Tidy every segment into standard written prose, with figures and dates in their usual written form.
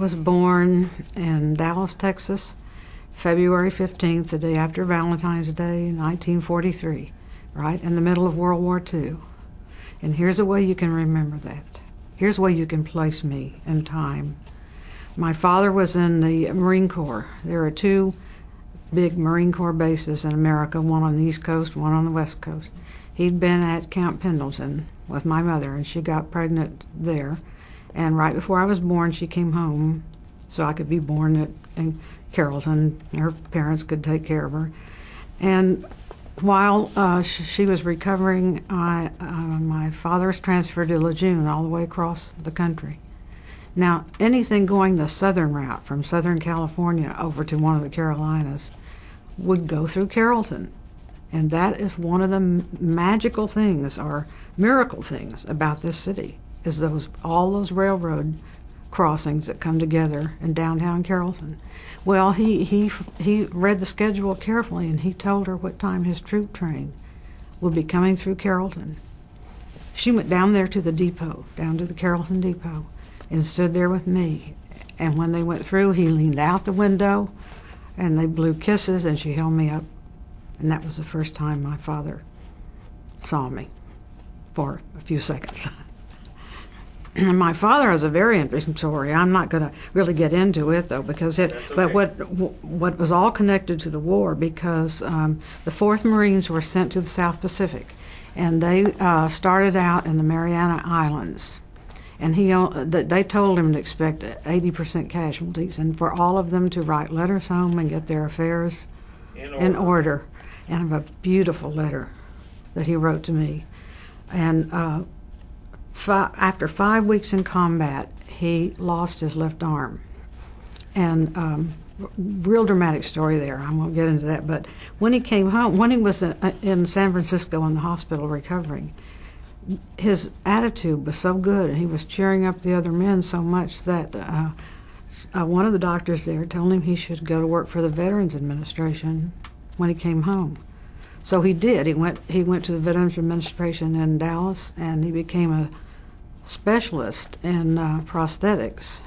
was born in Dallas, Texas, February 15th, the day after Valentine's Day in 1943, right in the middle of World War II. And here's a way you can remember that. Here's a way you can place me in time. My father was in the Marine Corps. There are two big Marine Corps bases in America, one on the East Coast, one on the West Coast. He'd been at Camp Pendleton with my mother, and she got pregnant there. And right before I was born, she came home so I could be born in Carrollton. Her parents could take care of her. And while she was recovering, my father was transferred to Lejeune all the way across the country. Now, anything going the southern route from Southern California over to one of the Carolinas would go through Carrollton. And that is one of the magical things or miracle things about this city, is all those railroad crossings that come together in downtown Carrollton. Well, he read the schedule carefully, and he told her what time his troop train would be coming through Carrollton. She went down there to the depot, down to the Carrollton depot, and stood there with me. And when they went through, he leaned out the window, and they blew kisses, and she held me up. And that was the first time my father saw me for a few seconds. And my father has a very interesting story. I'm not going to really get into it, though, because but what was all connected to the war, because the 4th Marines were sent to the South Pacific, and they started out in the Mariana Islands. And they told him to expect 80% casualties, and for all of them to write letters home and get their affairs in order. And I have a beautiful letter that he wrote to me. And after 5 weeks in combat, he lost his left arm. And real dramatic story there. I won't get into that. But when he came home, when he was in San Francisco in the hospital recovering, his attitude was so good, and he was cheering up the other men so much that one of the doctors there told him he should go to work for the Veterans Administration when he came home. So he did. He went to the Veterans Administration in Dallas, and he became a specialist in prosthetics.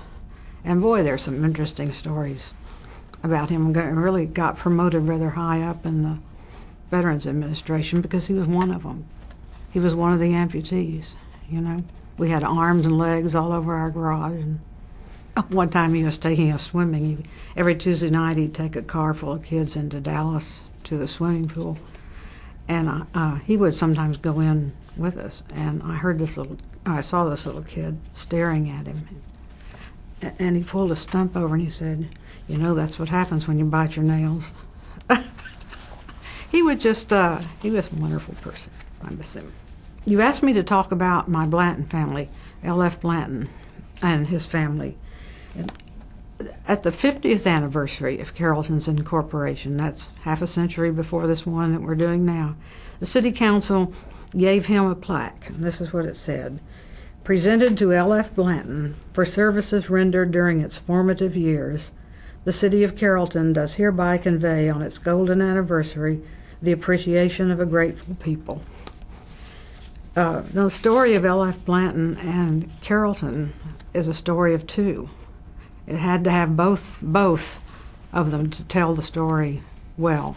And boy, there's some interesting stories about him. Really got promoted rather high up in the Veterans Administration because he was one of them. He was one of the amputees, you know. We had arms and legs all over our garage. And one time he was taking us swimming. Every Tuesday night he'd take a car full of kids into Dallas to the swimming pool. And he would sometimes go in with us. And I saw this little kid staring at him. And he pulled a stump over and he said, "You know, that's what happens when you bite your nails." He was a wonderful person. I miss him. You asked me to talk about my Blanton family, L.F. Blanton and his family. And at the 50th anniversary of Carrollton's incorporation, that's half a century before this one that we're doing now, the city council gave him a plaque, and this is what it said: "Presented to L.F. Blanton for services rendered during its formative years, the city of Carrollton does hereby convey on its golden anniversary the appreciation of a grateful people." The story of L.F. Blanton and Carrollton is a story of two. It had to have both of them to tell the story well.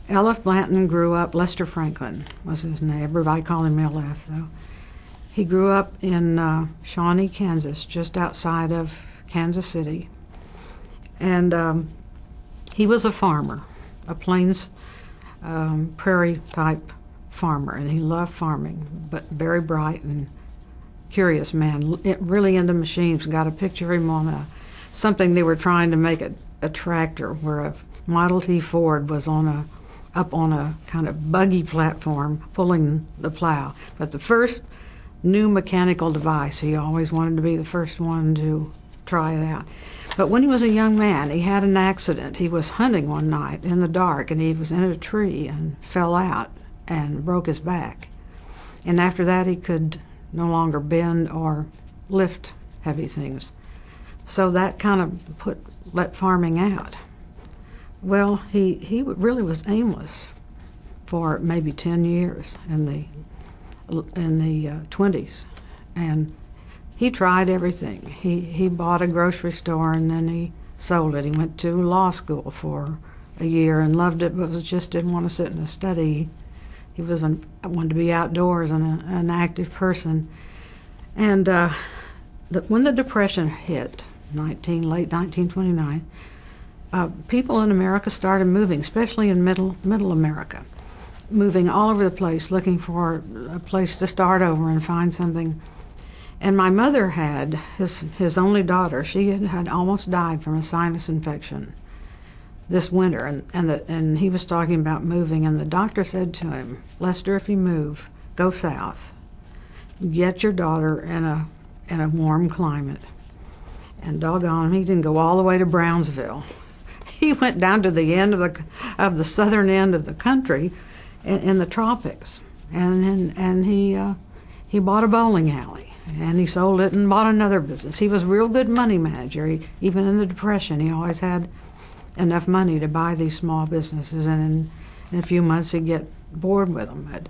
L.F. Blanton grew up, Lester Franklin was his name. Everybody called him L.F., though. He grew up in Shawnee, Kansas, just outside of Kansas City. And he was a farmer, a plains prairie-type farmer, and he loved farming, but very bright and curious man, really into machines. Got a picture of him on something they were trying to make a tractor, where a Model T Ford was up on a kind of buggy platform pulling the plow. But the first new mechanical device, he always wanted to be the first one to try it out. But when he was a young man, he had an accident. He was hunting one night in the dark, and he was in a tree and fell out and broke his back. And after that, he could no longer bend or lift heavy things. So that kind of let farming out. Well, he really was aimless for maybe 10 years in the 20s, and he tried everything. He bought a grocery store and then he sold it. He went to law school for a year and loved it, but just didn't want to sit in a study. He wanted to be outdoors and an active person. And when the Depression hit, late 1929, people in America started moving, especially in middle America, moving all over the place, looking for a place to start over and find something. And my mother had his only daughter. She had almost died from a sinus infection this winter, and he was talking about moving, and the doctor said to him, "Lester, if you move, go south. Get your daughter in a warm climate." And doggone him, he didn't go all the way to Brownsville. He went down to the end of the southern end of the country, in the tropics, and he bought a bowling alley, and he sold it and bought another business. He was a real good money manager. Even in the Depression, he always had enough money to buy these small businesses, and in a few months he'd get bored with them. But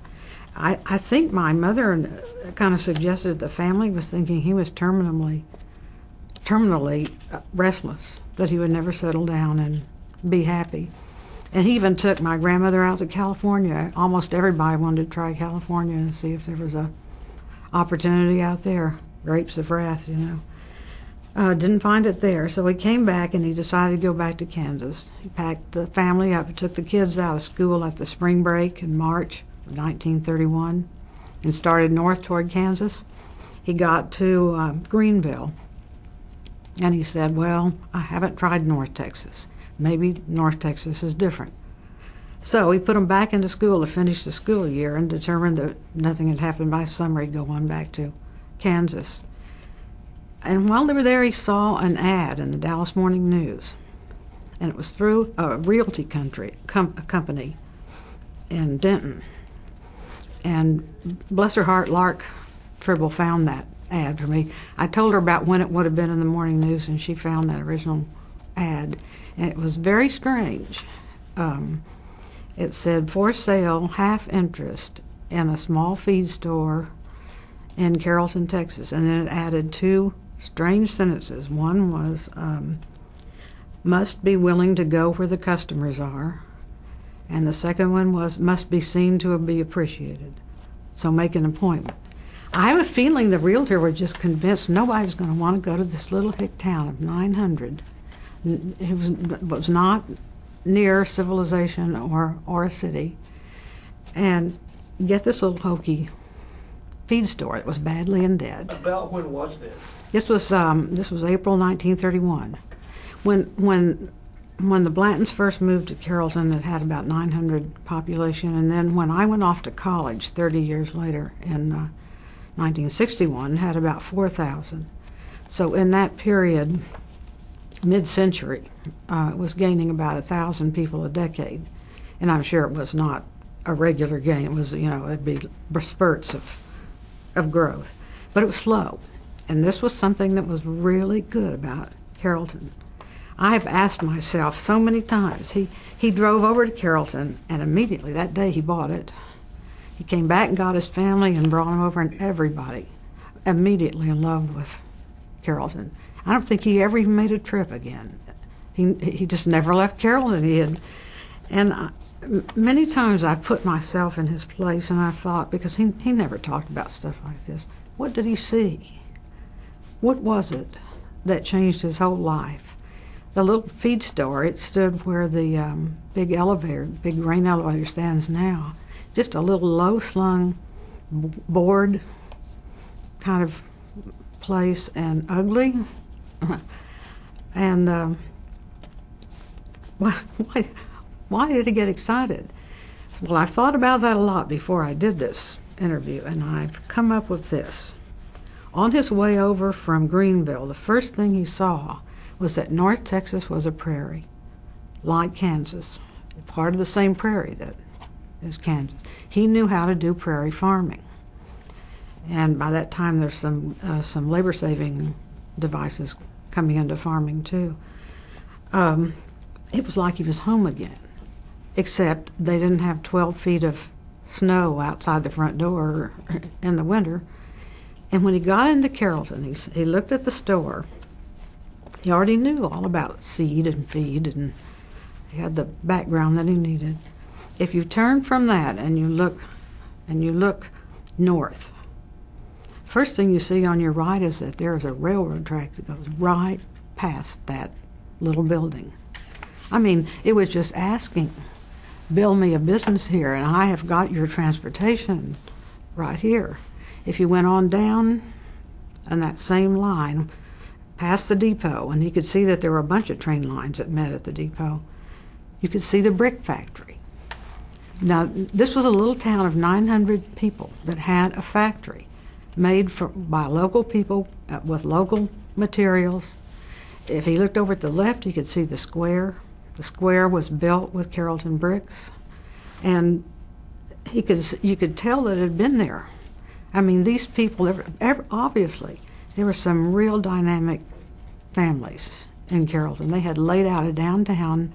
I think my mother kind of suggested the family was thinking he was terminally restless, that he would never settle down and be happy. And he even took my grandmother out to California. Almost everybody wanted to try California and see if there was a opportunity out there. Grapes of wrath, you know. Didn't find it there, so he came back and he decided to go back to Kansas. He packed the family up, took the kids out of school at the spring break in March of 1931 and started north toward Kansas. He got to Greenville and he said, "Well, I haven't tried North Texas. Maybe North Texas is different." So he put them back into school to finish the school year and determined that nothing had happened by summer. He'd go on back to Kansas. And while they were there, he saw an ad in the Dallas Morning News, and it was through a realty company in Denton. And bless her heart, Lark Tribble found that ad for me. I told her about when it would have been in the Morning News, and she found that original ad, and it was very strange. It said, "For sale, half interest in a small feed store in Carrollton, Texas," and then it added two strange sentences. One was, "Must be willing to go where the customers are," and the second one was, "Must be seen to be appreciated. So make an appointment." I have a feeling the realtor was just convinced nobody was going to want to go to this little hick town of 900. It was not near civilization or a city, and get this little hokey feed store that was badly in debt. About when was this? This was April 1931, when the Blantons first moved to Carrollton. It had about 900 population, and then when I went off to college 30 years later in 1961, it had about 4,000. So in that period, mid-century, it was gaining about 1,000 people a decade, and I'm sure it was not a regular gain. It was, it'd be spurts of growth, but it was slow. And this was something that was really good about Carrollton. I've asked myself so many times. He drove over to Carrollton, and immediately that day he bought it. He came back and got his family and brought him over, and everybody immediately in love with Carrollton. I don't think he ever even made a trip again. He just never left Carrollton. Many times I put myself in his place, and I thought, because he never talked about stuff like this, what did he see? What was it that changed his whole life? The little feed store, it stood where the big grain elevator stands now. Just a little low-slung board kind of place, and ugly. And why did he get excited? Well, I've thought about that a lot before I did this interview, and I've come up with this. On his way over from Greenville, the first thing he saw was that North Texas was a prairie, like Kansas, part of the same prairie that is Kansas. He knew how to do prairie farming. And by that time, there's some labor-saving devices coming into farming, too. It was like he was home again, except they didn't have 12 feet of snow outside the front door in the winter. And when he got into Carrollton, he looked at the store. He already knew all about seed and feed, and he had the background that he needed. If you turn from that and you look north, first thing you see on your right is that there is a railroad track that goes right past that little building. I mean, it was just asking, build me a business here, and I have got your transportation right here. If you went on down on that same line, past the depot, and you could see that there were a bunch of train lines that met at the depot, you could see the brick factory. Now, this was a little town of 900 people that had a factory made by local people with local materials. If he looked over at the left, you could see the square. The square was built with Carrollton bricks, and you could tell that it had been there. I mean, these people, obviously, there were some real dynamic families in Carrollton. They had laid out a downtown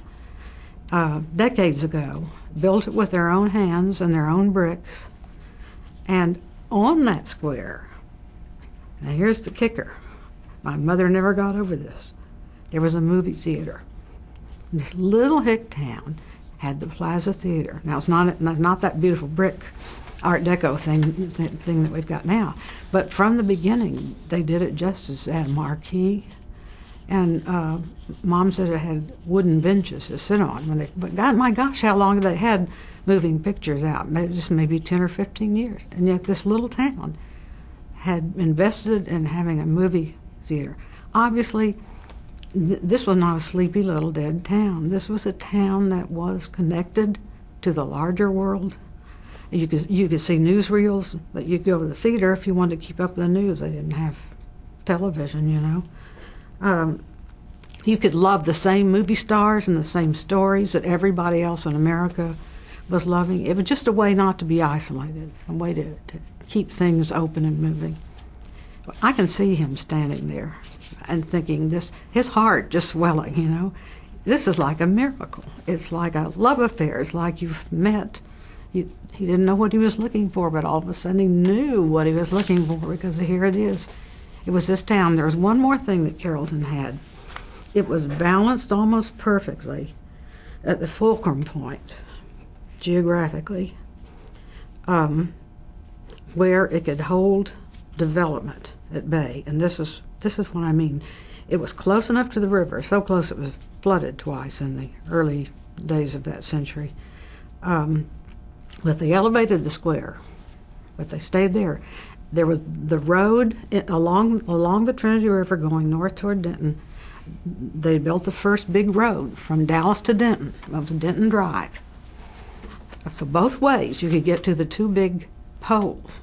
decades ago, built it with their own hands and their own bricks, and on that square, now here's the kicker, my mother never got over this, there was a movie theater. This little hick town had the Plaza Theater. Now, it's not that beautiful brick Art Deco thing that we've got now, but from the beginning, they did it justice. They had a marquee, and Mom said it had wooden benches to sit on. But God, my gosh, how long they had moving pictures out, maybe 10 or 15 years. And yet this little town had invested in having a movie theater. Obviously, this was not a sleepy little dead town. This was a town that was connected to the larger world. You could see newsreels, but you'd go to the theater if you wanted to keep up with the news. They didn't have television, you know. You could love the same movie stars and the same stories that everybody else in America was loving. It was just a way not to be isolated, a way to keep things open and moving. I can see him standing there and thinking his heart just swelling, you know. This is like a miracle. It's like a love affair. It's like you've met. He didn't know what he was looking for, but all of a sudden he knew what he was looking for, because here it is. It was this town. There was one more thing that Carrollton had. It was balanced almost perfectly at the fulcrum point, geographically, where it could hold development at bay. And this is what I mean. It was close enough to the river, so close it was flooded twice in the early days of that century. But they elevated the square, but they stayed there. There was the road along the Trinity River going north toward Denton. They built the first big road from Dallas to Denton. It was Denton Drive. So both ways you could get to the two big poles.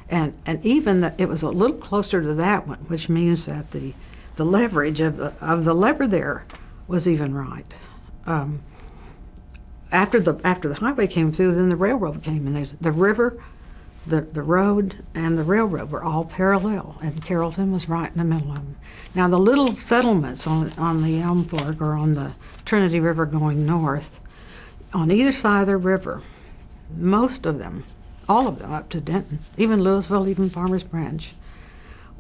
And even that it was a little closer to that one, which means that the leverage of the lever there was even right. After the highway came through, then the railroad came, and there's the river, the road, and the railroad were all parallel, and Carrollton was right in the middle of them. Now the little settlements on the Elm Fork or on the Trinity River going north, on either side of the river, most of them, all of them up to Denton, even Louisville, even Farmers Branch,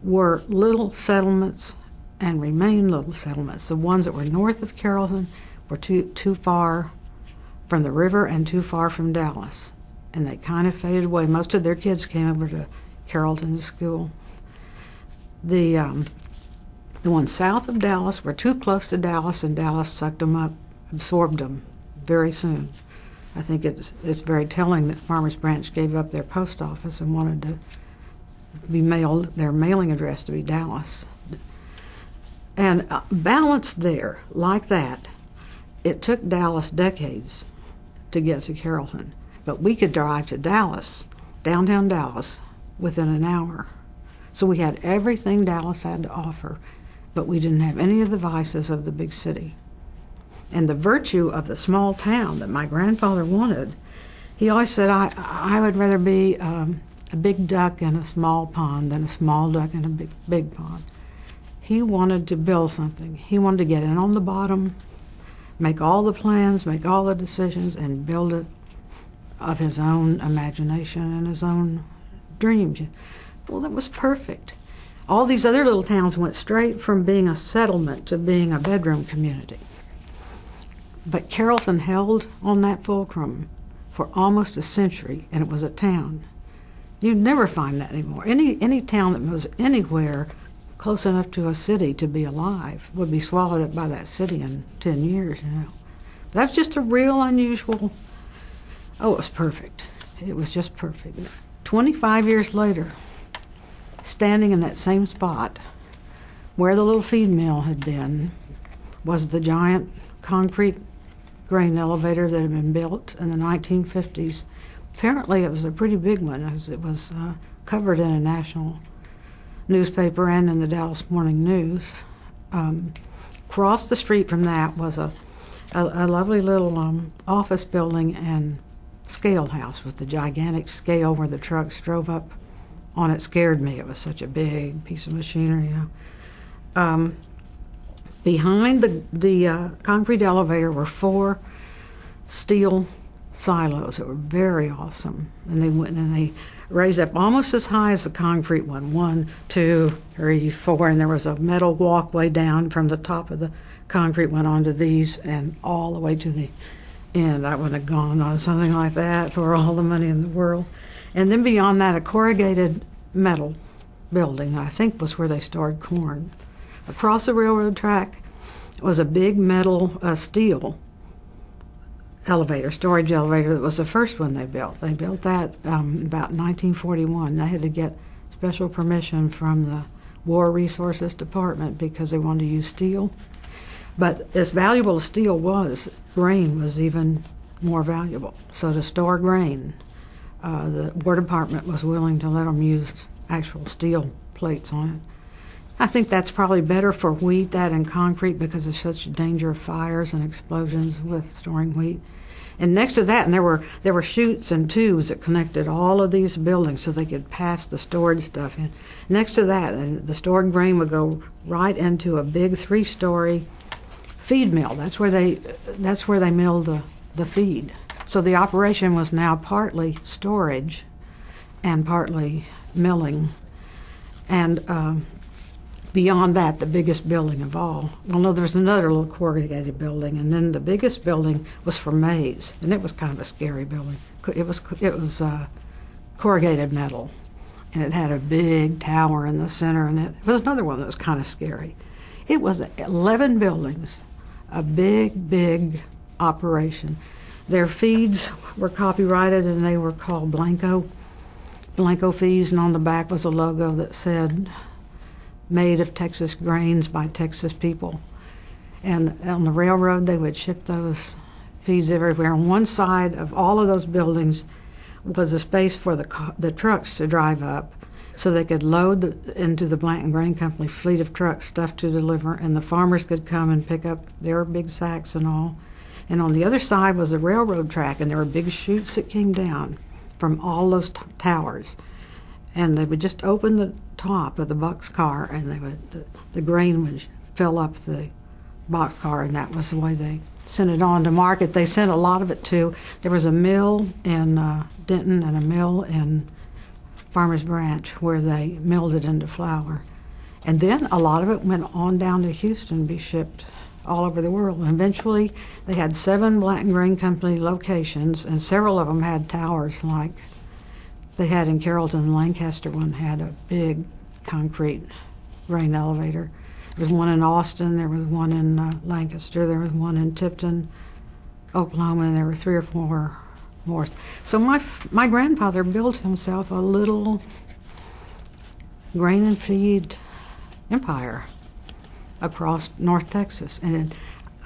were little settlements and remain little settlements. The ones that were north of Carrollton were too far from the river and too far from Dallas, and they kind of faded away. Most of their kids came over to Carrollton to school. The ones south of Dallas were too close to Dallas, and Dallas sucked them up, absorbed them very soon. I think it's very telling that Farmers Branch gave up their post office and wanted to be their mailing address to be Dallas. And balanced there like that, it took Dallas decades to get to Carrollton, but we could drive to Dallas, downtown Dallas, within an hour. So we had everything Dallas had to offer, but we didn't have any of the vices of the big city. And the virtue of the small town that my grandfather wanted, he always said, I would rather be a big duck in a small pond than a small duck in a big pond. He wanted to build something. He wanted to get in on the bottom, make all the plans, make all the decisions, and build it of his own imagination and his own dreams. Well, that was perfect. All these other little towns went straight from being a settlement to being a bedroom community. But Carrollton held on that fulcrum for almost a century, and it was a town. You'd never find that anymore. Any town that was anywhere close enough to a city to be alive would be swallowed up by that city in 10 years, you know. That's just a real unusual, oh, it was perfect. It was just perfect. 25 years later, standing in that same spot where the little feed mill had been was the giant concrete grain elevator that had been built in the 1950s. Apparently it was a pretty big one. It was covered in a national newspaper and in the Dallas Morning News. Across the street from that was a lovely little office building and scale house with the gigantic scale where the trucks drove up on it. Scared me. It was such a big piece of machinery, you know. Behind the concrete elevator were 4 steel silos that were very awesome, and they went and they raised up almost as high as the concrete one. 1, 2, 3, 4, and there was a metal walkway down from the top of the concrete went onto these and all the way to the end. I wouldn't have gone on something like that for all the money in the world. And then beyond that, a corrugated metal building, I think was where they stored corn. Across the railroad track was a big metal steel elevator, storage elevator. That was the first one they built. They built that about 1941. They had to get special permission from the War Resources Department because they wanted to use steel. But as valuable as steel was, grain was even more valuable. So to store grain, the War Department was willing to let them use actual steel plates on it. I think that's probably better for wheat, that and concrete, because of such danger of fires and explosions with storing wheat. And next to that, and there were chutes and tubes that connected all of these buildings so they could pass the stored stuff in. Next to that, and the stored grain would go right into a big 3-story feed mill. That's where they milled the feed. So the operation was now partly storage and partly milling. And beyond that, the biggest building of all. Well, no, there was another little corrugated building, and then the biggest building was for maize, and it was kind of a scary building. It was corrugated metal, and it had a big tower in the center, and it was another one that was kind of scary. It was 11 buildings, a big, big operation. Their feeds were copyrighted, and they were called Blanco feeds, and on the back was a logo that said, "Made of Texas grains by Texas people." And on the railroad, they would ship those feeds everywhere. On one side of all of those buildings was a space for the trucks to drive up so they could load into the Blanton Grain Company fleet of trucks stuff to deliver, and the farmers could come and pick up their big sacks and all. And on the other side was the railroad track, and there were big chutes that came down from all those towers. And they would just open the top of the boxcar, and the grain would fill up the boxcar, and that was the way they sent it on to market. They sent a lot of it to, there was a mill in Denton and a mill in Farmers Branch where they milled it into flour. And then a lot of it went on down to Houston to be shipped all over the world. And eventually they had 7 Blanton Grain Company locations, and several of them had towers like they had in Carrollton. Lancaster one had a big concrete grain elevator. There was one in Austin, there was one in Lancaster, there was one in Tipton, Oklahoma, and there were 3 or 4 more. So my grandfather built himself a little grain and feed empire across North Texas. And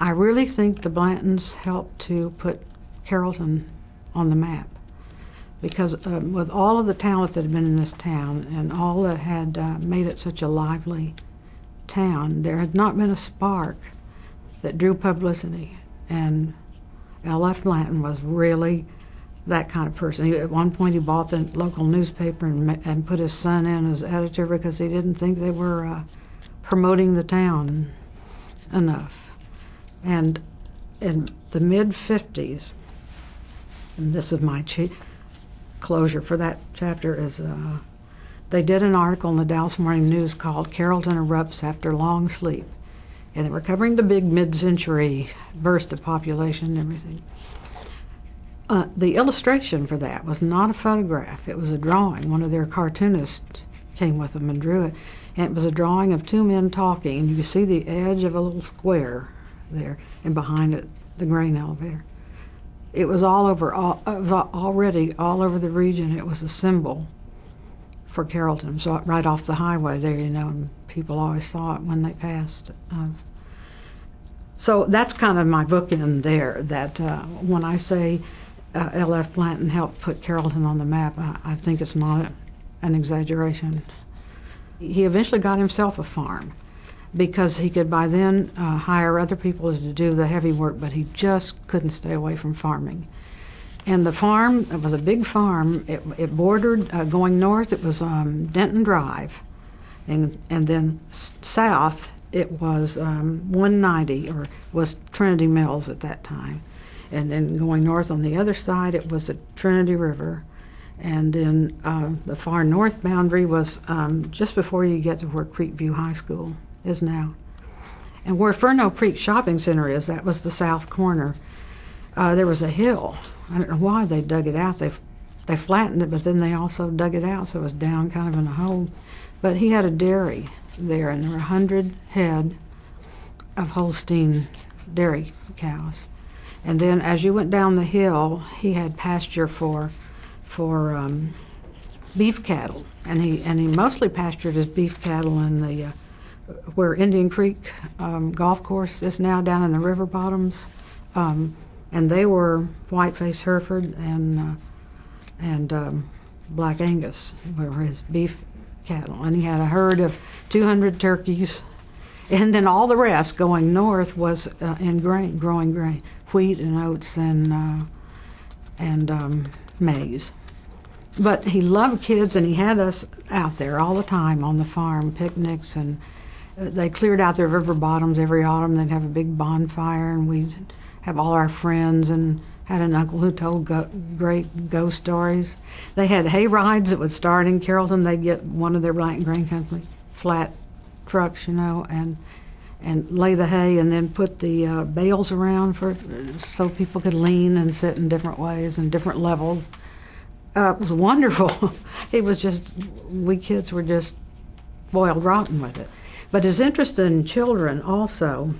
I really think the Blantons helped to put Carrollton on the map. Because with all of the talent that had been in this town and all that had made it such a lively town, there had not been a spark that drew publicity. And L.F. Blanton was really that kind of person. At one point he bought the local newspaper and put his son in as editor because he didn't think they were promoting the town enough. And in the mid-50s, and this is my closure for that chapter, is they did an article in the Dallas Morning News called "Carrollton Erupts After Long Sleep." And they were covering the big mid-century burst of population and everything. The illustration for that was not a photograph. It was a drawing. One of their cartoonists came with them and drew it. And it was a drawing of two men talking, and you could see the edge of a little square there, and behind it, the grain elevator. It was all over, it was already all over the region. It was a symbol for Carrollton. So right off the highway there, you know, and people always saw it when they passed. So that's kind of my bookend there, that when I say L.F. Blanton helped put Carrollton on the map, I think it's not an exaggeration. He eventually got himself a farm because he could by then hire other people to do the heavy work, but he just couldn't stay away from farming. And the farm, it was a big farm. It bordered, going north, it was Denton Drive, and then south, it was 190, or was Trinity Mills at that time. And then going north on the other side, it was the Trinity River. And then the far north boundary was just before you get to where Creekview High School is now. And where Furno Creek Shopping Center is, that was the south corner. There was a hill. I don't know why they dug it out. They flattened it, but then they also dug it out, so it was down kind of in a hole. But he had a dairy there, and there were 100 head of Holstein dairy cows. And then as you went down the hill, he had pasture for beef cattle, and he mostly pastured his beef cattle in the where Indian Creek golf course is now, down in the river bottoms, and they were white-faced Hereford and Black Angus were his beef cattle, and he had a herd of 200 turkeys, and then all the rest going north was in grain, growing grain, wheat and oats and maize. But he loved kids, and he had us out there all the time on the farm, picnics, and they cleared out their river bottoms every autumn. They'd have a big bonfire, and we'd have all our friends, and had an uncle who told great ghost stories. They had hay rides that would start in Carrollton. They'd get one of their Blanton Grain Company flat trucks, you know, and lay the hay, and then put the bales around so people could lean and sit in different ways and different levels. It was wonderful. It was just, we kids were just boiled rotten with it. But his interest in children also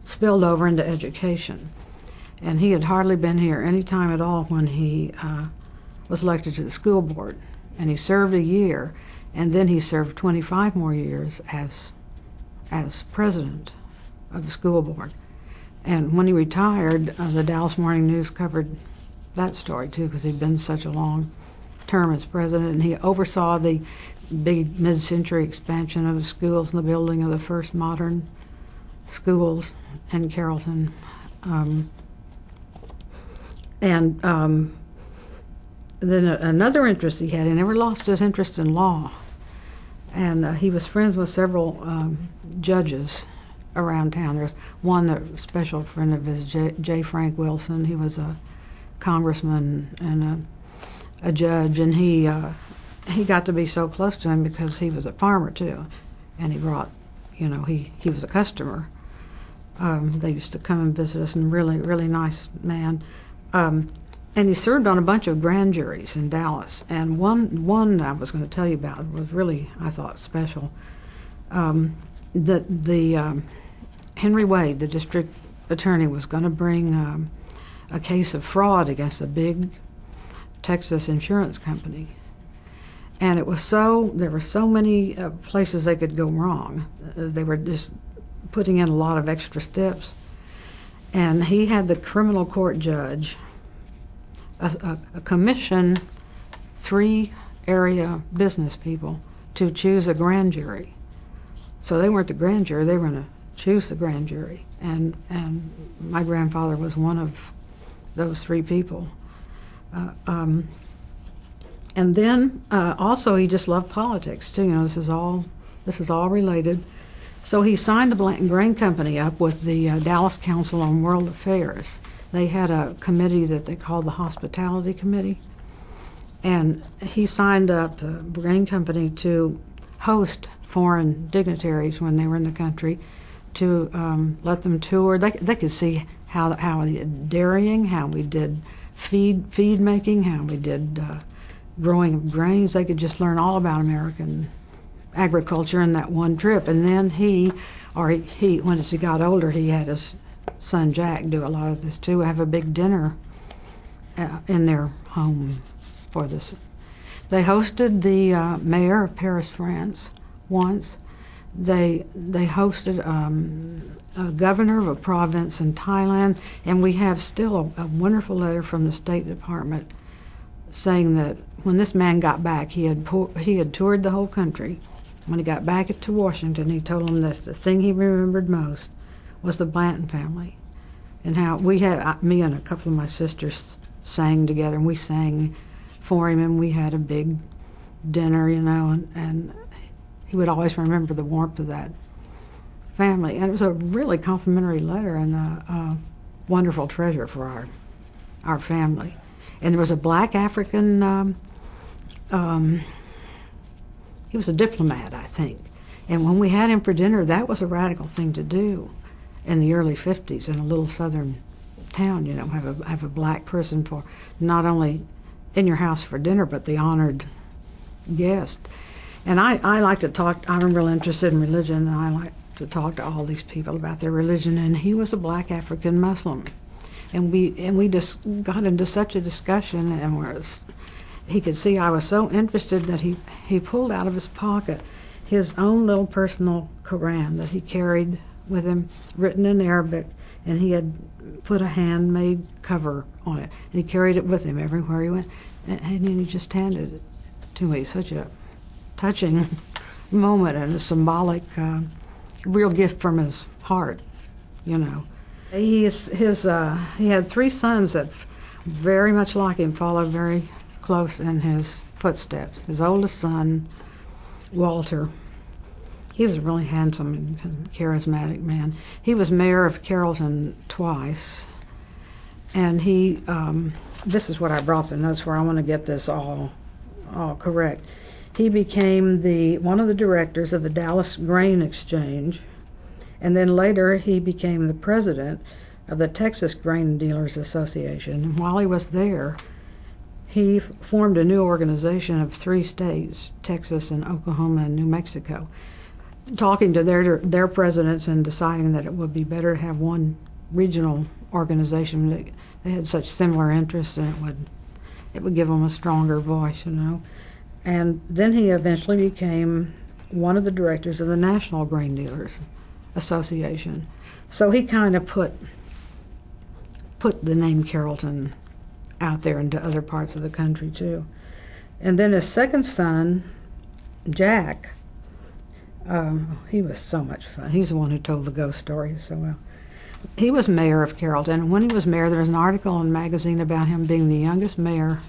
spilled over into education. And he had hardly been here any time at all when he was elected to the school board. And he served a year, and then he served 25 more years as president of the school board. And when he retired, the Dallas Morning News covered that story too, because he'd been such a long term as president, and he oversaw the big mid-century expansion of the schools and the building of the first modern schools in Carrollton. Then another interest he had, he never lost his interest in law, and he was friends with several judges around town. There's one, a special friend of his, J. Frank Wilson. He was a congressman and a judge, and he got to be so close to him because he was a farmer too, and he brought, you know, he was a customer. They used to come and visit us, and really nice man. And he served on a bunch of grand juries in Dallas, and one I was going to tell you about was really, I thought, special. Henry Wade, the district attorney, was going to bring a case of fraud against a big Texas insurance company. And there were so many places they could go wrong. They were just putting in a lot of extra steps. And he had the criminal court judge commission 3 area business people to choose a grand jury. So they weren't the grand jury, they were going to choose the grand jury. And my grandfather was one of those 3 people. And then also he just loved politics too. You know, this is all related. So he signed the Blanton Grain Company up with the Dallas Council on World Affairs. They had a committee that they called the Hospitality Committee, And he signed up the grain company to host foreign dignitaries when they were in the country, to let them tour. They could see how we did dairying, how we did feed making, how we did growing of grains. They could just learn all about American agriculture in that one trip. And then he, when he got older, he had his son Jack do a lot of this too, have a big dinner in their home for this. They hosted the mayor of Paris, France once. They hosted a governor of a province in Thailand, and we have still a wonderful letter from the State Department saying that when this man got back, he had toured the whole country. When he got back to Washington, he told them that the thing he remembered most was the Blanton family, and how we had, me and a couple of my sisters sang together, and we sang for him, and we had a big dinner, you know, and he would always remember the warmth of that family. And it was a really complimentary letter and a wonderful treasure for our family. And there was a black African, he was a diplomat, I think. And when we had him for dinner, that was a radical thing to do in the early 50s in a little southern town, you know, have a black person for not only in your house for dinner, but the honored guest. And I like to talk, I'm real interested in religion, and I like to talk to all these people about their religion, and he was a black African Muslim. And we just got into such a discussion, and he could see I was so interested that he pulled out of his pocket his own little personal Quran that he carried with him, written in Arabic, and he had put a handmade cover on it. And he carried it with him everywhere he went, and he just handed it to me. Such a touching moment and a symbolic, real gift from his heart, you know. He had 3 sons that very much like him, followed very close in his footsteps. His oldest son, Walter, he was a really handsome and charismatic man. He was mayor of Carrollton twice, and this is what I brought the notes for. I want to get this all correct. He became one of the directors of the Dallas Grain Exchange, and then later he became the president of the Texas Grain Dealers Association. And while he was there, he formed a new organization of 3 states, Texas and Oklahoma and New Mexico, talking to their presidents and deciding that it would be better to have one regional organization. They had such similar interests, and it would give them a stronger voice, you know. And then he eventually became one of the directors of the National Grain Dealers Association. So he kind of put the name Carrollton out there into other parts of the country too. And then his second son, Jack, he was so much fun. He's the one who told the ghost stories so well. He was mayor of Carrollton, and when he was mayor, there was an article in a magazine about him being the youngest mayor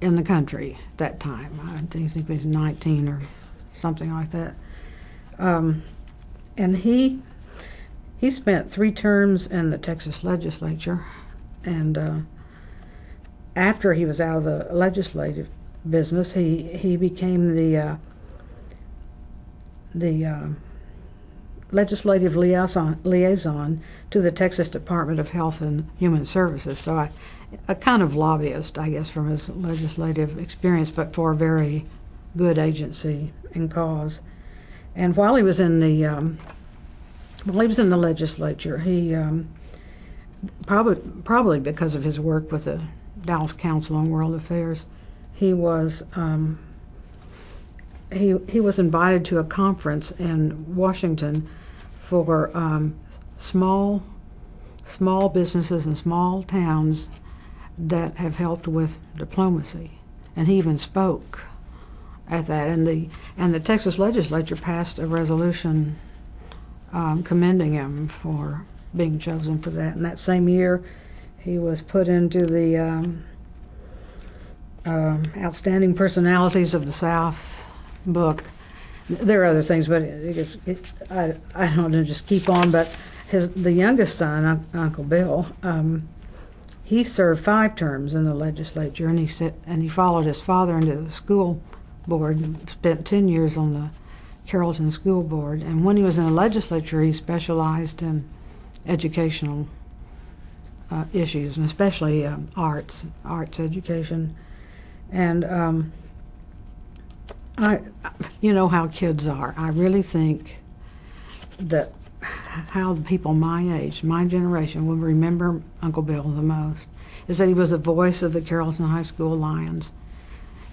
in the country at that time. I think he was 19 or something like that. And he spent 3 terms in the Texas legislature, and after he was out of the legislative business, he became the legislative liaison to the Texas Department of Health and Human Services. So a kind of lobbyist, I guess, from his legislative experience, but for a very good agency and cause. And while he was in the legislature, he probably because of his work with the Dallas Council on World Affairs, he was invited to a conference in Washington for small businesses and small towns that have helped with diplomacy, and he even spoke at that. And the Texas legislature passed a resolution commending him for being chosen for that. And that same year, he was put into the Outstanding Personalities of the South book. There are other things, but I don't want to just keep on. But the youngest son, Uncle Bill, he served 5 terms in the legislature, and he followed his father into the school board and spent 10 years on the Carrollton School Board. And when he was in the legislature, he specialized in educational issues, and especially arts education. And you know how kids are. I really think that how the people my age, my generation, will remember Uncle Bill the most is that he was the voice of the Carrollton High School Lions.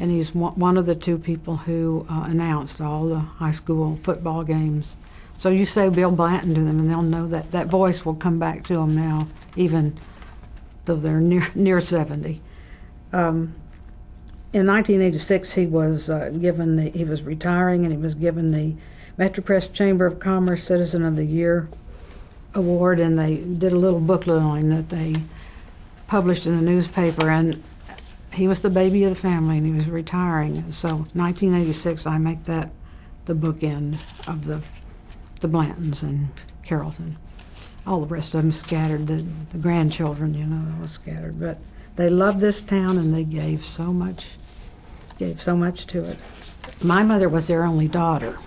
And he's one of the 2 people who announced all the high school football games. So you say Bill Blanton to them, and they'll know that that voice will come back to them now, even though they're near 70. In 1986, he was he was retiring, and he was given the Metro-Press Chamber of Commerce Citizen of the Year award, and they did a little booklet on him that they published in the newspaper. And he was the baby of the family, and he was retiring. And so 1986, I make that the bookend of the Blantons in Carrollton. All the rest of them scattered, the grandchildren, you know, was scattered. But they loved this town, and they gave so much to it. My mother was their only daughter,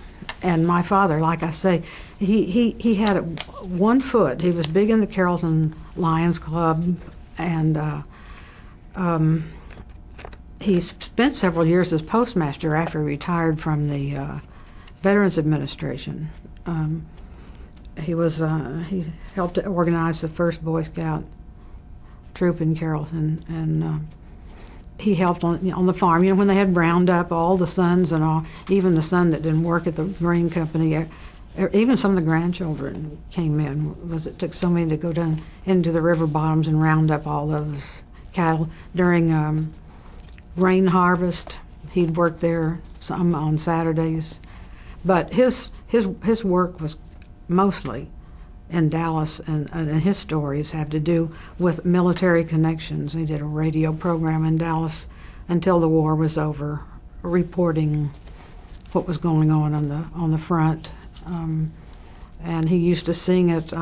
and my father, like I say, he had 1 foot. He was big in the Carrollton Lions Club, and he spent several years as postmaster after he retired from the Veterans Administration. He helped to organize the first Boy Scout troop in Carrollton, and he helped on the farm. You know, when they had round up all the sons and all, even the son that didn't work at the grain company, even some of the grandchildren came in. It took so many to go down into the river bottoms and round up all those cattle during grain harvest. He'd work there some on Saturdays, but his work was mostly in Dallas, and his stories have to do with military connections. He did a radio program in Dallas until the war was over, reporting what was going on the front. And he used to sing it.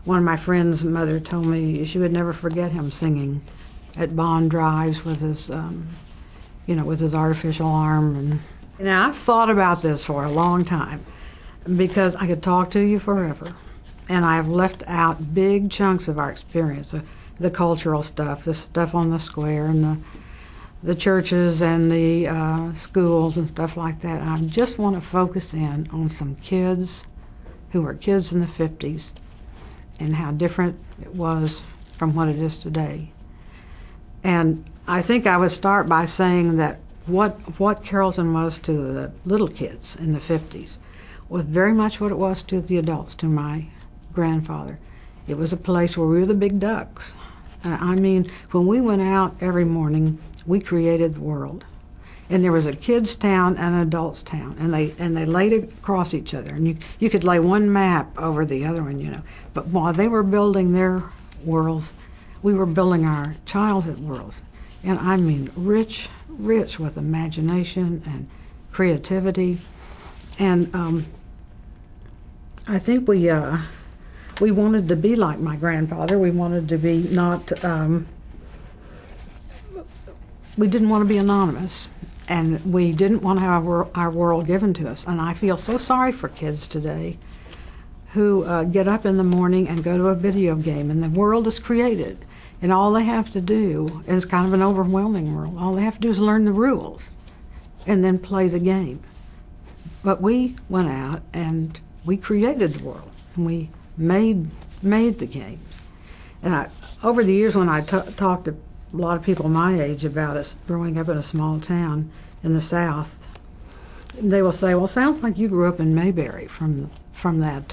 One of my friends' mother told me she would never forget him singing at bond drives with his, with his artificial arm. And now I've thought about this for a long time because I could talk to you forever. And I've left out big chunks of our experience, the cultural stuff, the stuff on the square, and the churches and the schools and stuff like that. I just want to focus in on some kids who were kids in the 50s and how different it was from what it is today. And I think I would start by saying that what Carrollton was to the little kids in the 50s was very much what it was to the adults, to my grandfather. It was a place where we were the big ducks. I mean, when we went out every morning, we created the world. And there was a kids' town and an adults' town, and they laid across each other. And you could lay one map over the other one, But while they were building their worlds, we were building our childhood worlds. And I mean, rich with imagination and creativity. And I think we wanted to be like my grandfather. We wanted to be we didn't want to be anonymous, and we didn't want to have our world given to us. And I feel so sorry for kids today who get up in the morning and go to a video game, and the world is created, and all they have to do is kind of an overwhelming world. All they have to do is learn the rules and then play the game. But we went out and we created the world, and we made the games. And over the years, when I talked to a lot of people my age about us growing up in a small town in the South, they will say, "Well, sounds like you grew up in Mayberry from that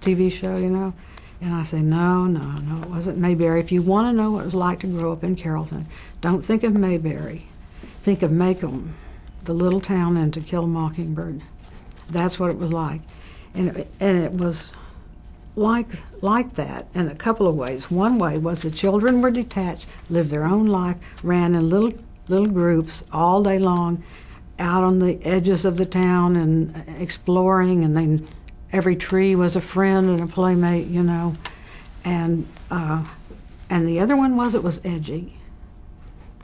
TV show, And I say, no, it wasn't Mayberry. If you want to know what it was like to grow up in Carrollton, don't think of Mayberry. Think of Macomb, the little town in To Kill a Mockingbird. That's what it was like." And it was like that in a couple of ways. One way was the children were detached, lived their own life, ran in little groups all day long, out on the edges of the town and exploring, and then every tree was a friend and a playmate, And And the other one was, it was edgy.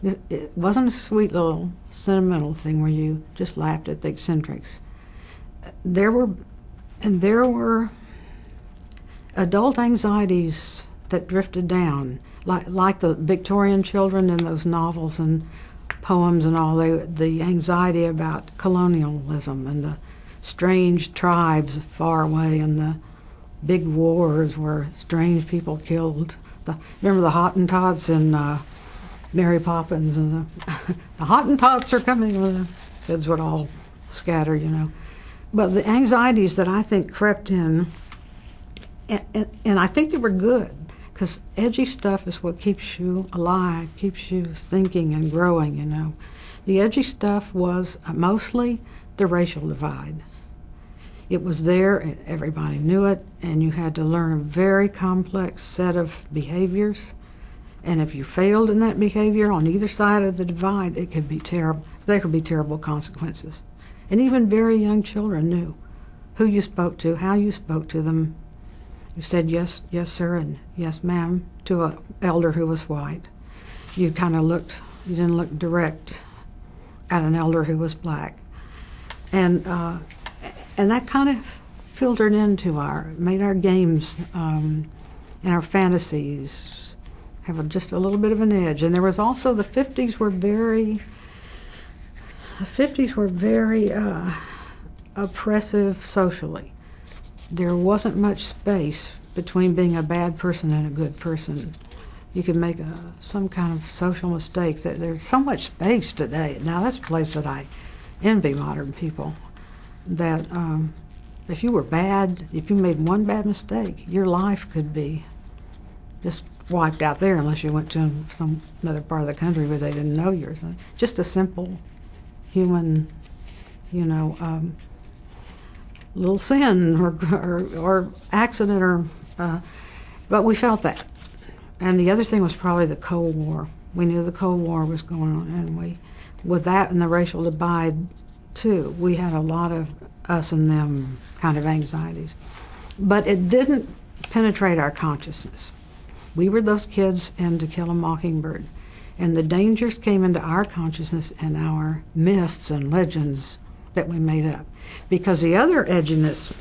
It wasn't a sweet little sentimental thing where you just laughed at the eccentrics. There were adult anxieties that drifted down, like the Victorian children in those novels and poems and all. The anxiety about colonialism and the strange tribes far away and the big wars where strange people killed. Remember the Hottentots in Mary Poppins, and the Hottentots are coming, and the kids would all scatter, you know. But the anxieties that I think crept in, and I think they were good, because edgy stuff is what keeps you alive, keeps you thinking and growing, you know. The edgy stuff was mostly the racial divide. It was there, and everybody knew it, and you had to learn a very complex set of behaviors. And if you failed in that behavior on either side of the divide, it could be terrible. There could be terrible consequences. And even very young children knew who you spoke to, how you spoke to them. You said yes, yes, sir, and yes, ma'am, to an elder who was white. You kind of looked, you didn't look direct at an elder who was black. And that kind of filtered into made our games and our fantasies have just a little bit of an edge. And there was also, the 50s were very oppressive socially. There wasn't much space between being a bad person and a good person. You could make some kind of social mistake. There's so much space today. Now that's a place that I envy modern people, that if you were bad, if you made one bad mistake, your life could be just wiped out there, unless you went to another part of the country where they didn't know you or something. Just a simple human, you know, little sin or accident, but we felt that. And the other thing was probably the Cold War. We knew the Cold War was going on, and with that and the racial divide too, we had a lot of us and them kind of anxieties. But it didn't penetrate our consciousness. We were those kids in To Kill a Mockingbird, and the dangers came into our consciousness and our myths and legends that we made up. Because the other edginess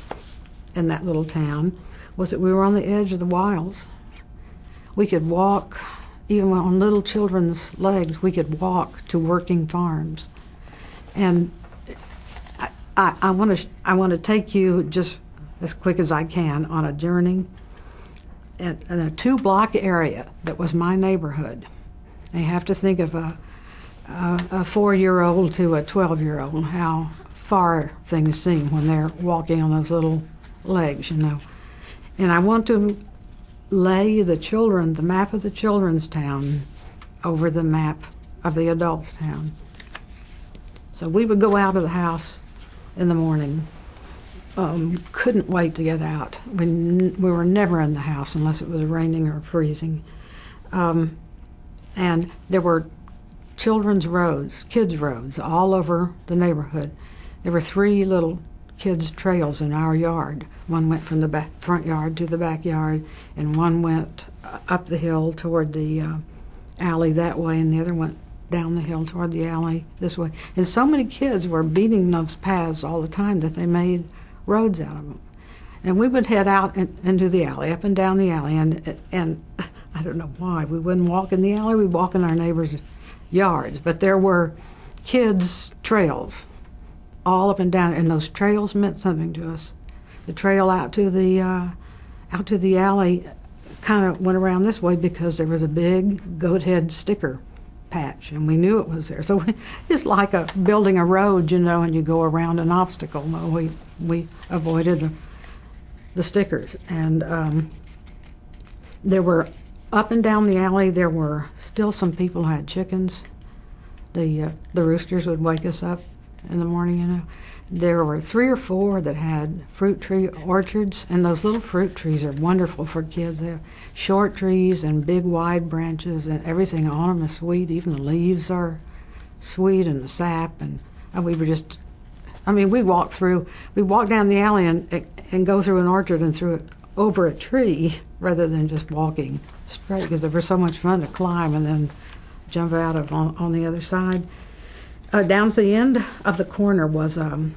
in that little town was that we were on the edge of the wilds. We could walk, even on little children's legs, we could walk to working farms. And I want to take you just as quick as I can on a journey in a 2-block area that was my neighborhood. And you have to think of a 4-year-old to a 12-year-old, how far things seem when they're walking on those little legs, you know. And I want to lay the map of the children's town over the map of the adults' town. So we would go out of the house in the morning. Couldn't wait to get out. We were never in the house unless it was raining or freezing. And there were children's roads, kids' roads, all over the neighborhood. There were 3 little kids' trails in our yard. One went from the front yard to the backyard, and one went up the hill toward the alley that way, and the other went down the hill toward the alley this way. And so many kids were beating those paths all the time that they made roads out of them. And we would head out into the alley, up and down the alley, and I don't know why, we wouldn't walk in the alley, we'd walk in our neighbors' yards. But there were kids' trails all up and down, and those trails meant something to us. The trail out to the alley kind of went around this way because there was a big goat head sticker patch, and we knew it was there. So it's like building a road, you know, and you go around an obstacle. No, we avoided the stickers. And there were, up and down the alley, there were still some people who had chickens. The roosters would wake us up in the morning, you know. There were 3 or 4 that had fruit tree orchards, and those little fruit trees are wonderful for kids. They're short trees and big wide branches, and everything on them is sweet. Even the leaves are sweet, and the sap, and we were just, I mean, we walked down the alley and go through an orchard and through over a tree rather than just walking straight, because they were so much fun to climb and then jump out of on the other side. Down to the end of the corner was a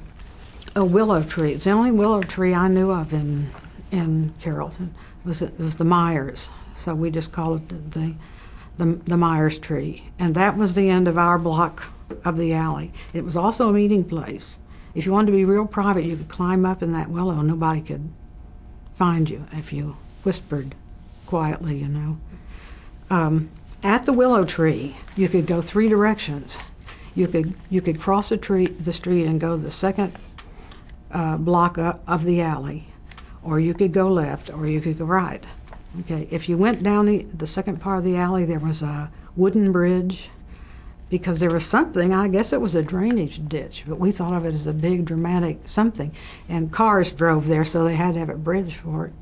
willow tree. It's the only willow tree I knew of in Carrollton. It was the Myers, so we just called it the Myers tree. And that was the end of our block of the alley. It was also a meeting place. If you wanted to be real private, you could climb up in that willow and nobody could find you if you whispered quietly, you know. At the willow tree, you could go 3 directions. You could cross the street and go the second block of the alley, or you could go left, or you could go right. Okay, if you went down the second part of the alley, there was a wooden bridge, because there was something, I guess it was a drainage ditch, but we thought of it as a big dramatic something, and cars drove there, so they had to have a bridge for it.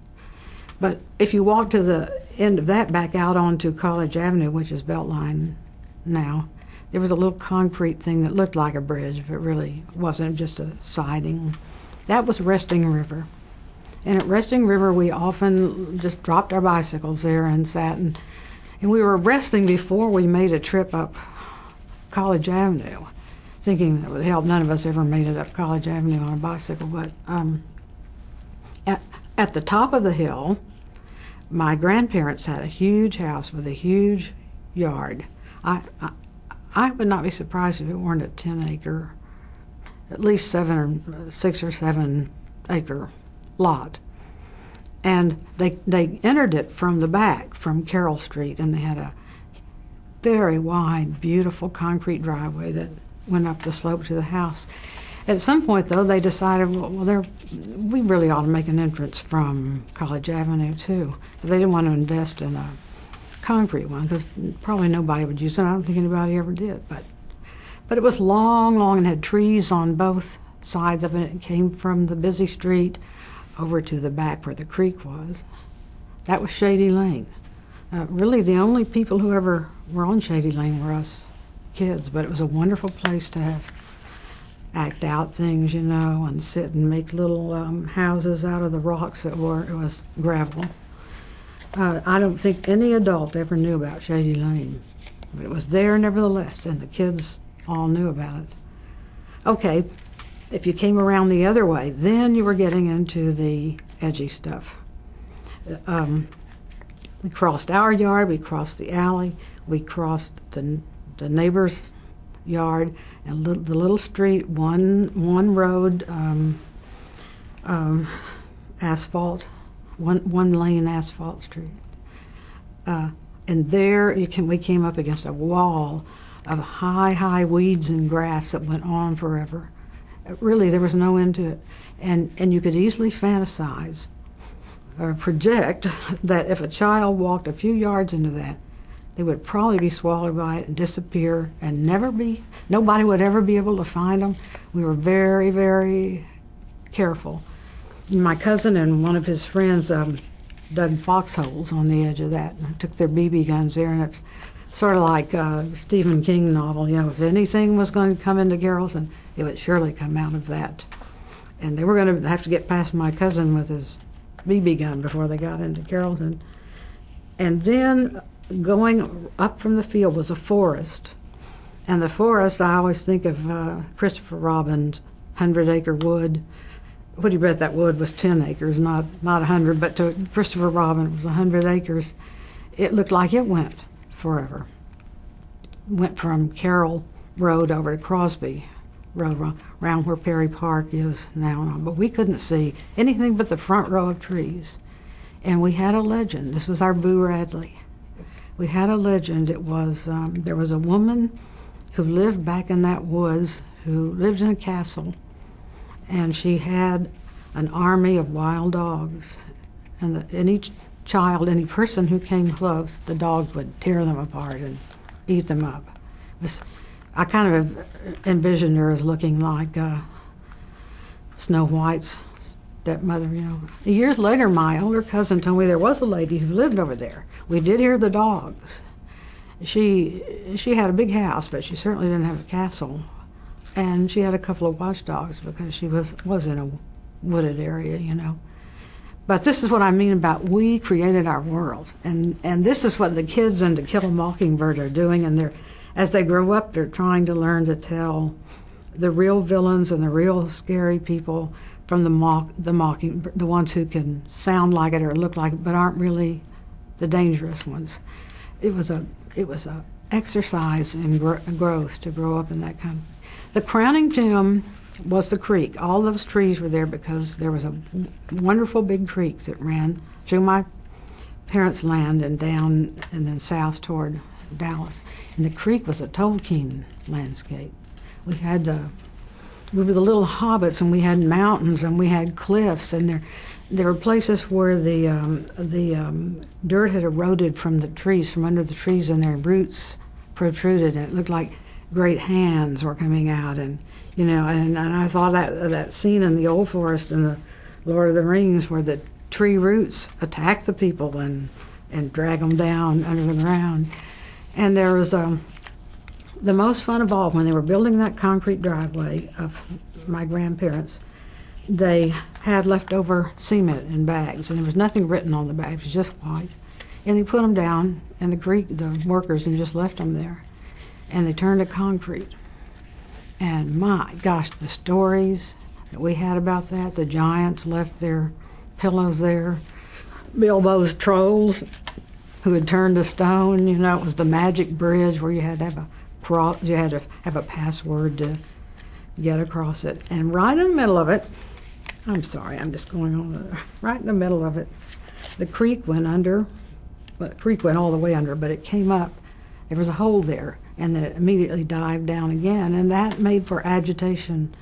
But if you walked to the end of that back out onto College Avenue, which is Beltline now, there was a little concrete thing that looked like a bridge, but really wasn't, just a siding. That was Resting River. And at Resting River, we often just dropped our bicycles there and sat, and we were resting before we made a trip up College Avenue, thinking that would help. None of us ever made it up College Avenue on a bicycle, but at the top of the hill, my grandparents had a huge house with a huge yard. I would not be surprised if it weren't a 10-acre, at least 6 or 7 acre lot. And they entered it from the back, from Carroll Street, and they had a very wide, beautiful concrete driveway that went up the slope to the house. At some point, though, they decided, we really ought to make an entrance from College Avenue, too. But they didn't want to invest in a concrete one, because probably nobody would use it. I don't think anybody ever did. But it was long, long, and had trees on both sides of it. It came from the busy street over to the back where the creek was. That was Shady Lane. Really, the only people who ever were on Shady Lane were us kids, but it was a wonderful place to act out things, you know, and sit and make little houses out of the rocks it was gravel. I don't think any adult ever knew about Shady Lane, but it was there nevertheless, and the kids all knew about it. Okay, if you came around the other way, then you were getting into the edgy stuff. We crossed our yard, we crossed the alley, we crossed the neighbor's yard, and the little street, one road, asphalt, one lane asphalt street. And there we came up against a wall of high weeds and grass that went on forever. Really, there was no end to it. And you could easily fantasize or project that if a child walked a few yards into that, they would probably be swallowed by it and disappear and nobody would ever be able to find them. We were very, very careful. My cousin and one of his friends dug foxholes on the edge of that and took their BB guns there, and it's sort of like a Stephen King novel, you know, if anything was going to come into Carrollton, it would surely come out of that. And they were going to have to get past my cousin with his BB gun before they got into Carrollton. And then going up from the field was a forest. And the forest, I always think of Christopher Robin's 100-Acre Wood. What do you bet that wood was 10 acres, not 100, but to Christopher Robin it was 100 acres. It looked like it went forever. Went from Carroll Road over to Crosby Road, around where Perry Park is now. But we couldn't see anything but the front row of trees. And we had a legend. This was our Boo Radley. We had a legend. It was, there was a woman who lived back in that woods, who lived in a castle, and she had an army of wild dogs. And each child, any person who came close, the dogs would tear them apart and eat them up. I kind of envisioned her as looking like Snow White's stepmother, you know. Years later, my older cousin told me there was a lady who lived over there. We did hear the dogs. She had a big house, but she certainly didn't have a castle. And she had a couple of watchdogs because she was in a wooded area, you know. But this is what I mean about we created our world. And this is what the kids in To Kill a Mockingbird are doing. And as they grow up, they're trying to learn to tell the real villains and the real scary people from the ones who can sound like it or look like it, but aren't really the dangerous ones. It was a exercise in growth to grow up in that kind of. The crowning gem was the creek. All those trees were there because there was a wonderful big creek that ran through my parents' land and down and then south toward Dallas. And the creek was a Tolkien landscape. We were the little hobbits, and we had mountains and we had cliffs, and there were places where the dirt had eroded from the trees, from under the trees, and their roots protruded, and it looked like great hands were coming out. And and I thought that scene in the Old Forest in the Lord of the Rings where the tree roots attack the people and drag them down under the ground. And there was the most fun of all, when they were building that concrete driveway of my grandparents, they had leftover cement in bags, and there was nothing written on the bags, it was just white. And they put them down in the creek, the workers, and just left them there. And they turned to concrete. And my gosh, the stories that we had about that, the giants left their pillows there, Bilbo's trolls who had turned to stone, it was the magic bridge where you had to have a password to get across it. And right in the middle of it, I'm sorry, I'm just going on, right in the middle of it, the creek went under. Well, the creek went all the way under, but it came up. There was a hole there, and then it immediately dived down again, and that made for agitation,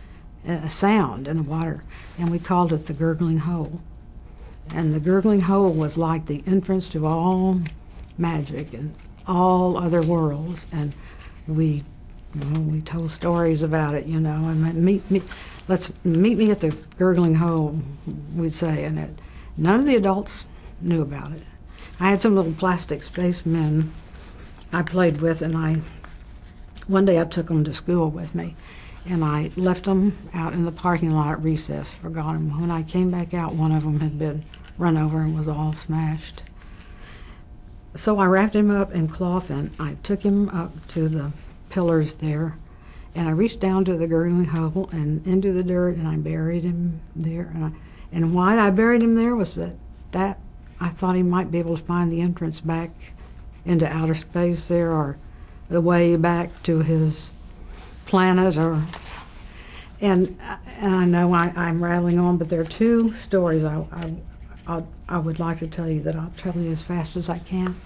a sound in the water, and we called it the gurgling hole. And the gurgling hole was like the entrance to all magic and all other worlds, and we told stories about it, and let's meet me at the gurgling hole, we'd say, and none of the adults knew about it. I had some little plastic spacemen I played with, and one day I took them to school with me, and I left them out in the parking lot at recess, forgot them. When I came back out, one of them had been run over and was all smashed. So I wrapped him up in cloth, and I took him up to the pillars there, and I reached down to the gurgling hole and into the dirt, and I buried him there. And why I buried him there was that I thought he might be able to find the entrance back into outer space there, or the way back to his planet, and I know I'm rattling on, but there are two stories I would like to tell you that I'll tell you as fast as I can,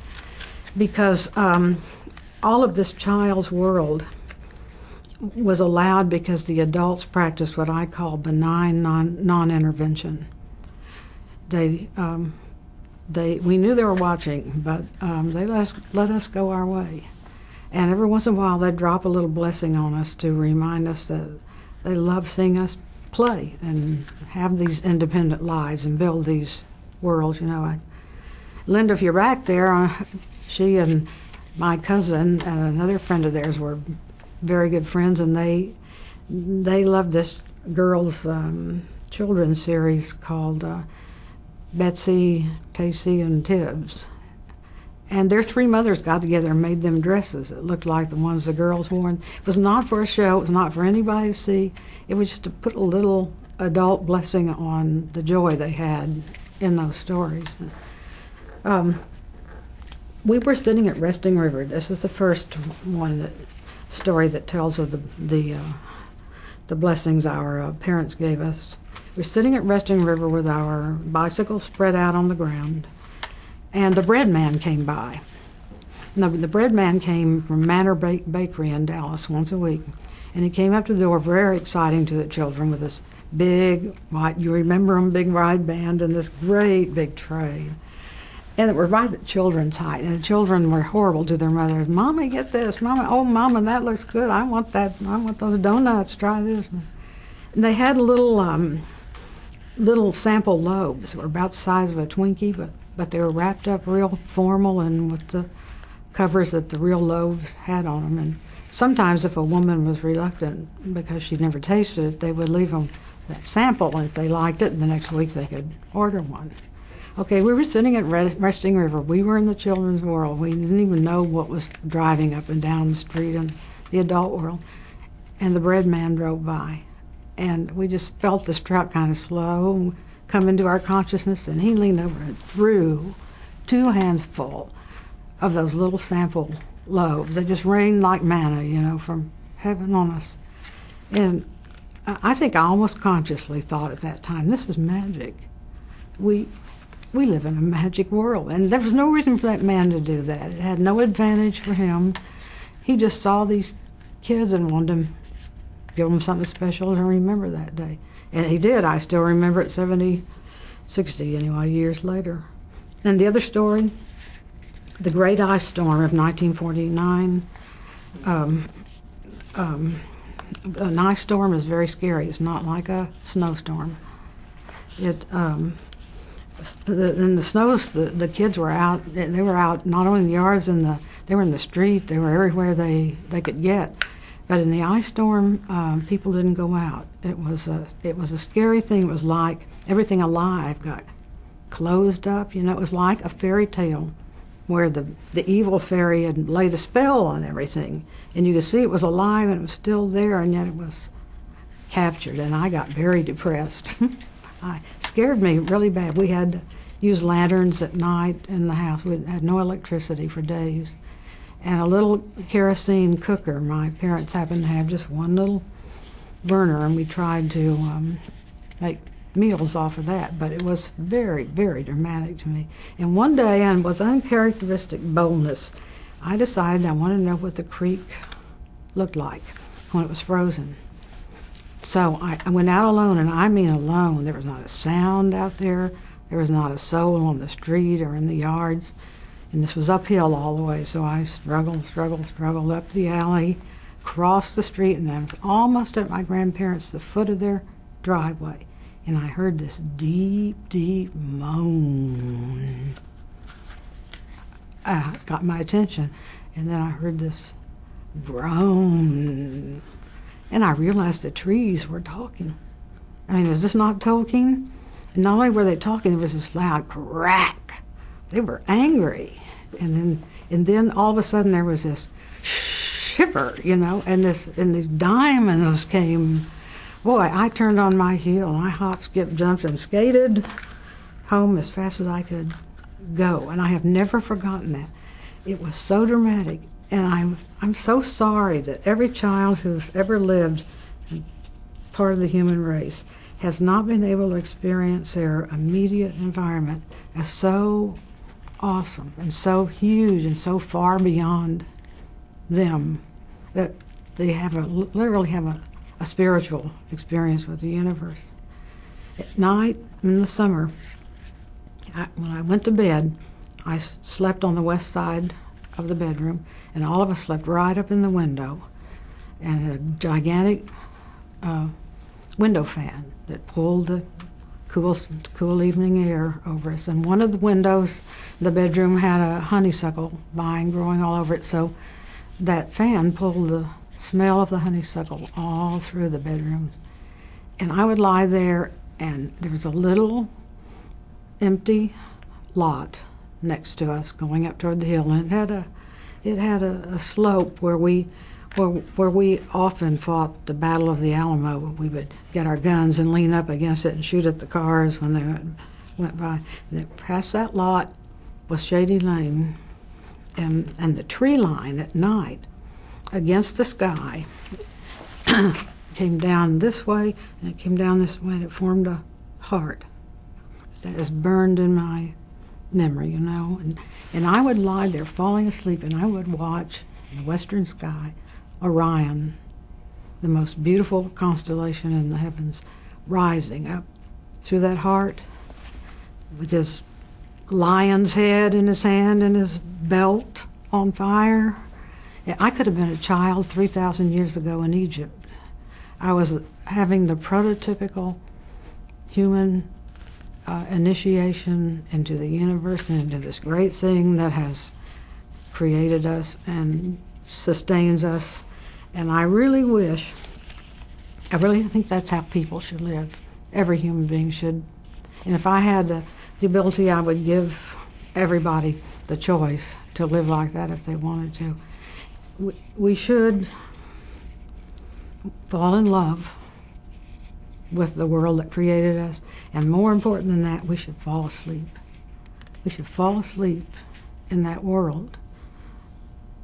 because all of this child's world was allowed because the adults practiced what I call benign non-intervention. We knew they were watching, but they let us go our way. And every once in a while, they'd drop a little blessing on us to remind us that they love seeing us play and have these independent lives and build these worlds. Linda, if you're back there, she and my cousin and another friend of theirs were very good friends, and they loved this girls' children's series called Betsy, Tacy, and Tibbs. And their three mothers got together and made them dresses that looked like the ones the girls wore. And it was not for a show. It was not for anybody to see. It was just to put a little adult blessing on the joy they had in those stories. We were sitting at Resting River. This is the first story that tells of the blessings our parents gave us. We're sitting at Resting River with our bicycles spread out on the ground, and the bread man came by. Now, the bread man came from Manor Bakery in Dallas once a week, and he came up to the door, very exciting to the children, with this big white, you remember them, big ride band, and this great big tray. And it was right at children's height, and the children were horrible to their mothers. Mommy, get this. Mama, oh, Mama, that looks good. I want that. I want those donuts. Try this. And they had little sample loaves that were about the size of a Twinkie, but they were wrapped up real formal and with the covers that the real loaves had on them. And sometimes if a woman was reluctant because she'd never tasted it, they would leave them that sample, and if they liked it, the next week they could order one. Okay, we were sitting at Resting River. We were in the children's world. We didn't even know what was driving up and down the street in the adult world. And the bread man drove by. And we just felt this truck kind of slow come into our consciousness, and he leaned over and threw 2 hands full of those little sample loaves. They just rained like manna, you know, from heaven on us. And I think I almost consciously thought at that time, this is magic. We live in a magic world. And there was no reason for that man to do that. It had no advantage for him. He just saw these kids and wanted to give them something special to remember that day. And he did. I still remember it 70, 60 anyway, years later. And the other story, the Great Ice Storm of 1949. An ice storm is very scary. It's not like a snowstorm. In the snows, the kids were out. They were out not only in the yards, they were in the street. They were everywhere they could get. But in the ice storm, people didn't go out. It was a scary thing. It was like everything alive got closed up. You know, it was like a fairy tale where the evil fairy had laid a spell on everything. And you could see it was alive and it was still there, and yet it was captured. And I got very depressed. It scared me really bad. We had to use lanterns at night in the house. We had no electricity for days. And a little kerosene cooker. My parents happened to have just one little burner, and we tried to make meals off of that. But it was very, very dramatic to me. And one day, and with uncharacteristic boldness, I decided I wanted to know what the creek looked like when it was frozen. So I went out alone, and I mean alone. There was not a sound out there. There was not a soul on the street or in the yards. And this was uphill all the way, so I struggled up the alley, crossed the street, and I was almost at my grandparents' the foot of their driveway. And I heard this deep, deep moan. Got my attention. And then I heard this groan. And I realized the trees were talking. I mean, is this not Tolkien? And not only were they talking, there was this loud crack. They were angry. And then all of a sudden there was this shiver, you know, and these diamonds came. Boy, I turned on my heel, and I hopped, skipped, jumped, and skated home as fast as I could go. And I have never forgotten that. It was so dramatic. And I'm so sorry that every child who's ever lived, part of the human race, has not been able to experience their immediate environment as so awesome and so huge and so far beyond them that they literally have a spiritual experience with the universe. At night, in the summer, when I went to bed, I slept on the west side of the bedroom, and all of us slept right up in the window, and a gigantic window fan that pulled the cool evening air over us. And one of the windows in the bedroom had a honeysuckle vine growing all over it, so that fan pulled the smell of the honeysuckle all through the bedrooms. And I would lie there, and there was a little empty lot next to us going up toward the hill, and it had a slope where we often fought the Battle of the Alamo. We would get our guns and lean up against it and shoot at the cars when they went by. And then past that lot was Shady Lane, and the tree line at night against the sky came down this way, and it came down this way, and it formed a heart that is burned in my memory, you know. And I would lie there falling asleep, and I would watch in the western sky Orion, the most beautiful constellation in the heavens, rising up through that heart with his lion's head in his hand and his belt on fire. I could have been a child 3,000 years ago in Egypt. I was having the prototypical human initiation into the universe and into this great thing that has created us and sustains us. And I really think that's how people should live. Every human being should. And if I had the ability, I would give everybody the choice to live like that if they wanted to. We should fall in love with the world that created us, and more important than that, we should fall asleep. We should fall asleep in that world,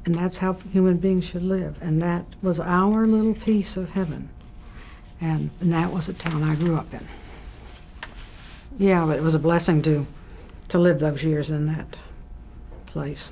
and that's how human beings should live. And that was our little piece of heaven, and that was the town I grew up in. Yeah, but it was a blessing to live those years in that place.